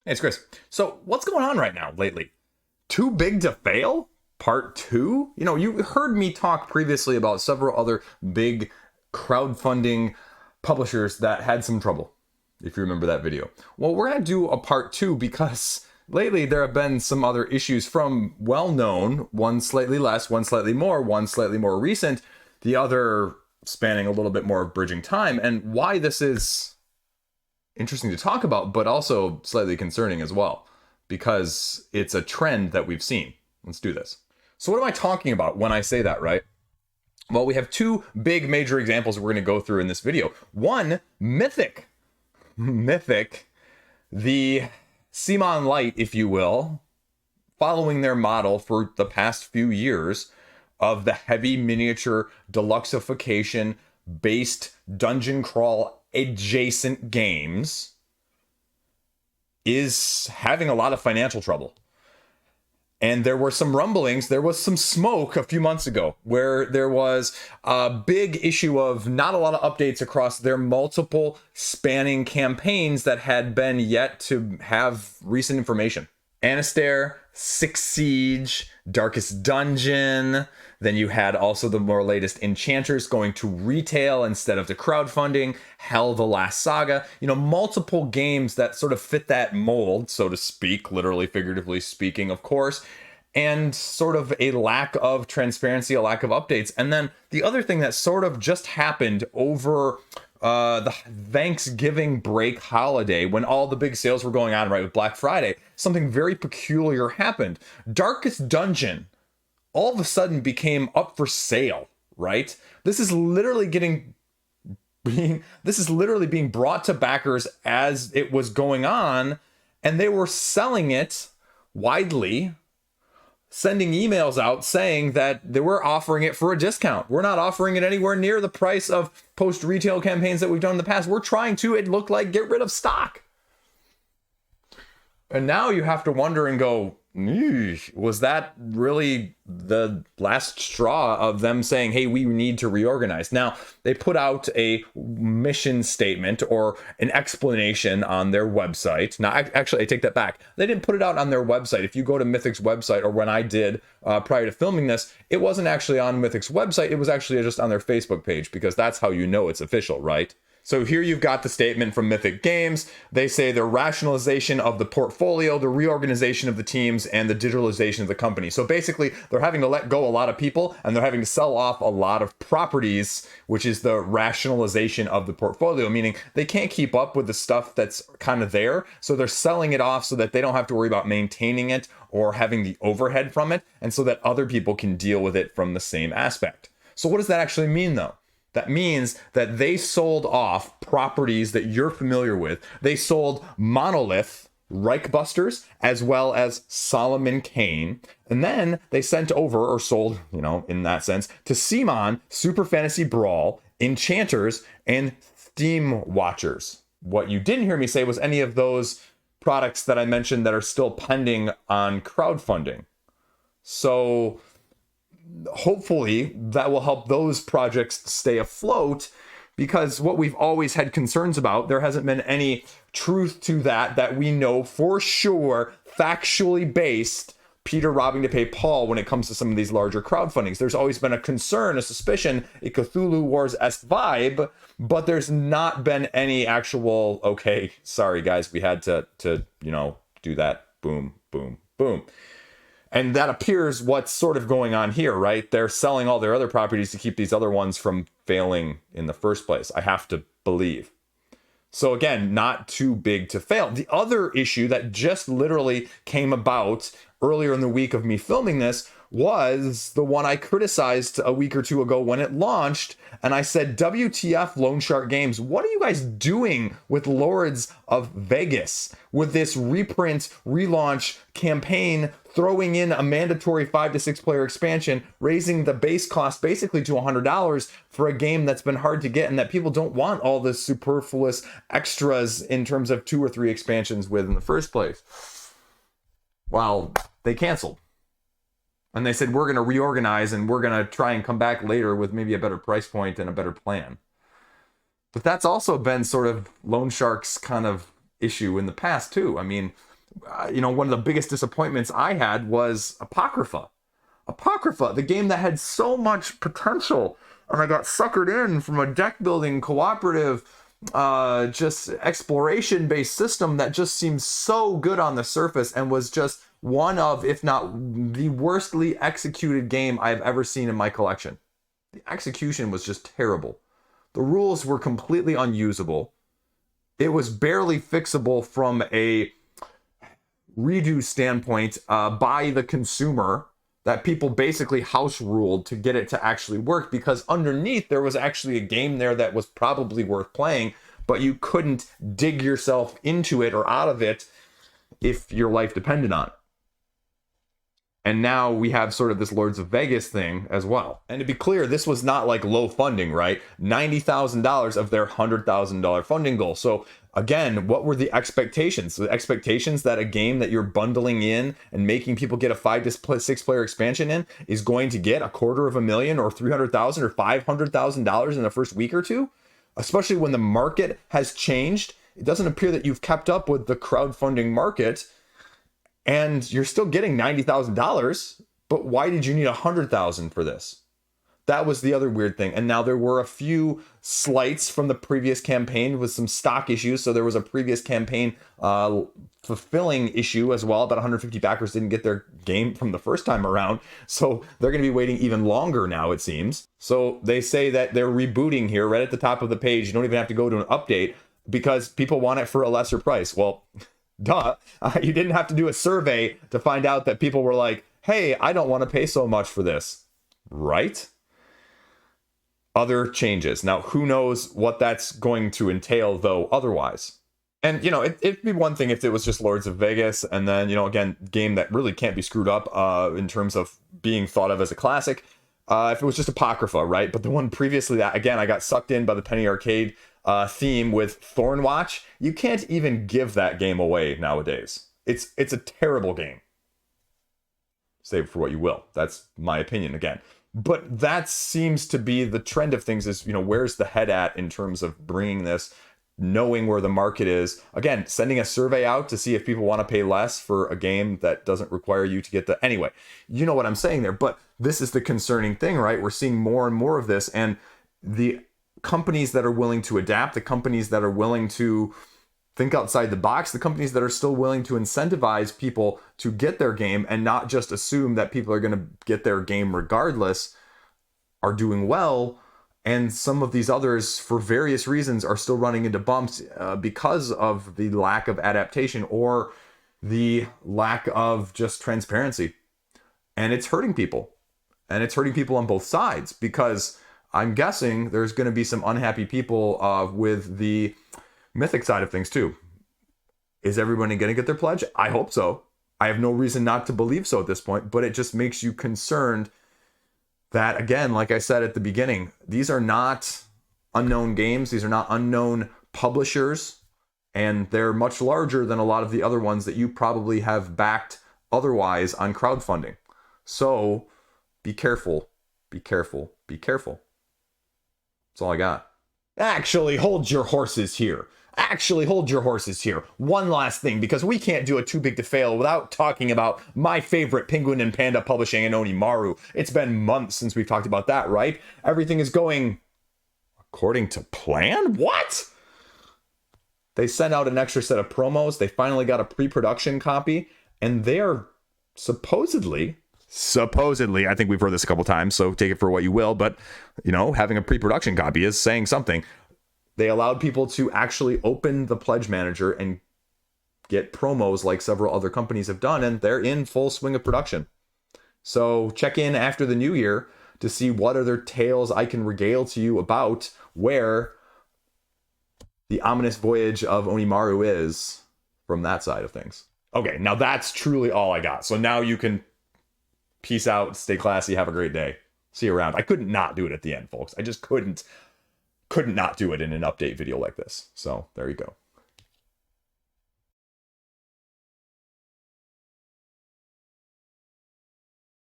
Hey, it's Chris. So, what's going on right now lately? Too big to fail? Part two? You know, you heard me talk previously about several other big crowdfunding publishers that had some trouble, if you remember that video. Well, we're going to do a part two because lately there have been some other issues from well-known, one slightly less, one slightly more recent, the other spanning a little bit more of bridging time, and why this is interesting to talk about, but also slightly concerning as well, because it's a trend that we've seen. Let's do this. So what am I talking about when I say that, right? Well, we have two big major examples we're going to go through in this video. One, Mythic. Mythic, the Simon Light, if you will, following their model for the past few years of the heavy miniature deluxeification based dungeon crawl adjacent games, is having a lot of financial trouble. And there were some rumblings, there was some smoke a few months ago where there was a big issue of not a lot of updates across their multiple spanning campaigns that had been yet to have recent information. Anastair, Six Siege, Darkest Dungeon. Then you had also the more latest Enchanters going to retail instead of to crowdfunding. Hell, the Last Saga. You know, multiple games that sort of fit that mold, so to speak, literally, figuratively speaking, of course. And sort of a lack of transparency, a lack of updates. And then the other thing that sort of just happened over the Thanksgiving break holiday, when all the big sales were going on, right, with Black Friday, something very peculiar happened. Darkest Dungeon all of a sudden became up for sale, right? This is literally being brought to backers as it was going on, and they were selling it widely, sending emails out saying that they were offering it for a discount. We're not offering it anywhere near the price of post-retail campaigns that we've done in the past. We're trying to, it looked like, get rid of stock. And now you have to wonder and go, was that really the last straw of them saying, hey, we need to reorganize? Now, they put out a mission statement or an explanation on their website. Now, actually, I take that back. They didn't put it out on their website. If you go to Mythic's website, or when I did prior to filming this, it wasn't actually on Mythic's website. It was actually just on their Facebook page, because that's how you know it's official, right? So here you've got the statement from Mythic Games. They say the rationalization of the portfolio, the reorganization of the teams, and the digitalization of the company. So basically, they're having to let go a lot of people, and they're having to sell off a lot of properties, which is the rationalization of the portfolio, meaning they can't keep up with the stuff that's kind of there. So they're selling it off so that they don't have to worry about maintaining it or having the overhead from it, and so that other people can deal with it from the same aspect. So what does that actually mean, though? That means that they sold off properties that you're familiar with. They sold Monolith, Reichbusters, as well as Solomon Kane. And then they sent over, or sold, you know, in that sense, to Simon, Super Fantasy Brawl, Enchanters, and Theme Watchers. What you didn't hear me say was any of those products that I mentioned that are still pending on crowdfunding. So hopefully that will help those projects stay afloat, because what we've always had concerns about, there hasn't been any truth to that we know for sure, factually based, Peter robbing to pay Paul when it comes to some of these larger crowdfundings. There's always been a concern, a suspicion, a Cthulhu Wars-esque vibe, but there's not been any actual, okay, sorry guys, we had to you know, do that, boom, boom, boom. And that appears what's sort of going on here, right? They're selling all their other properties to keep these other ones from failing in the first place, I have to believe. So again, not too big to fail. The other issue that just literally came about earlier in the week of me filming this was the one I criticized a week or two ago when it launched. And I said, WTF Loan Shark Games, what are you guys doing with Lords of Vegas? With this reprint, relaunch campaign, throwing in a mandatory 5 to 6 player expansion, raising the base cost basically to $100 for a game that's been hard to get and that people don't want all the superfluous extras in terms of 2 or 3 expansions with in the first place. Well, they canceled. And they said, we're going to reorganize and we're going to try and come back later with maybe a better price point and a better plan. But that's also been sort of Loan Shark's kind of issue in the past too. I mean, one of the biggest disappointments I had was Apocrypha. Apocrypha, the game that had so much potential, and I got suckered in from a deck building cooperative, just exploration based system that just seemed so good on the surface and was just one of, if not the worstly executed game I've ever seen in my collection. The execution was just terrible. The rules were completely unusable. It was barely fixable from a redo standpoint by the consumer, that people basically house ruled to get it to actually work, because underneath there was actually a game there that was probably worth playing, but you couldn't dig yourself into it or out of it if your life depended on it. And now we have sort of this Lords of Vegas thing as well. And to be clear, this was not like low funding, right? $90,000 of their $100,000 funding goal. So again, what were the expectations? The expectations that a game that you're bundling in and making people get a 5 to 6 player expansion in is going to get $250,000 or $300,000 or $500,000 in the first week or two? Especially when the market has changed. It doesn't appear that you've kept up with the crowdfunding market, and you're still getting $90,000, but why did you need $100,000 for this? That was the other weird thing. And now there were a few slights from the previous campaign with some stock issues. So there was a previous campaign fulfilling issue as well. About 150 backers didn't get their game from the first time around. So they're going to be waiting even longer now, it seems. So they say that they're rebooting here right at the top of the page. You don't even have to go to an update because people want it for a lesser price. Well, duh. You didn't have to do a survey to find out that people were like, hey, I don't want to pay so much for this. Right? Other changes. Now, who knows what that's going to entail, though, otherwise. And, it'd be one thing if it was just Lords of Vegas, and then, again, game that really can't be screwed up in terms of being thought of as a classic. If it was just Apocrypha, right? But the one previously that, again, I got sucked in by the Penny Arcade theme with Thornwatch. You can't even give that game away nowadays. It's a terrible game. Save it for what you will. That's my opinion again. But that seems to be the trend of things is, where's the head at in terms of bringing this, knowing where the market is. Again, sending a survey out to see if people want to pay less for a game that doesn't require you to get the... Anyway, you know what I'm saying there. But this is the concerning thing, right? We're seeing more and more of this. And the companies that are willing to adapt, the companies that are willing to think outside the box, the companies that are still willing to incentivize people to get their game and not just assume that people are going to get their game regardless, are doing well. And some of these others, for various reasons, are still running into bumps because of the lack of adaptation or the lack of just transparency. And it's hurting people. And it's hurting people on both sides, because I'm guessing there's going to be some unhappy people with the Mythic side of things too. Is everybody going to get their pledge? I hope so. I have no reason not to believe so at this point, but it just makes you concerned that, again, like I said at the beginning, these are not unknown games. These are not unknown publishers, and they're much larger than a lot of the other ones that you probably have backed otherwise on crowdfunding. So be careful, be careful, be careful. That's all I got. Actually, hold your horses here. Actually, hold your horses here. One last thing, because we can't do a Too Big to Fail without talking about my favorite Penguin and Panda Publishing and Onimaru. It's been months since we've talked about that, right? Everything is going according to plan? What? They sent out an extra set of promos. They finally got a pre-production copy, and they are supposedly, I think we've heard this a couple times, so take it for what you will, but, having a pre-production copy is saying something. They allowed people to actually open the Pledge Manager and get promos like several other companies have done, and they're in full swing of production. So check in after the new year to see what other tales I can regale to you about where the ominous voyage of Onimaru is from that side of things. Okay, now that's truly all I got. So now you can peace out, stay classy, have a great day. See you around. I couldn't not do it at the end, folks. I just couldn't not do it in an update video like this. So there you go.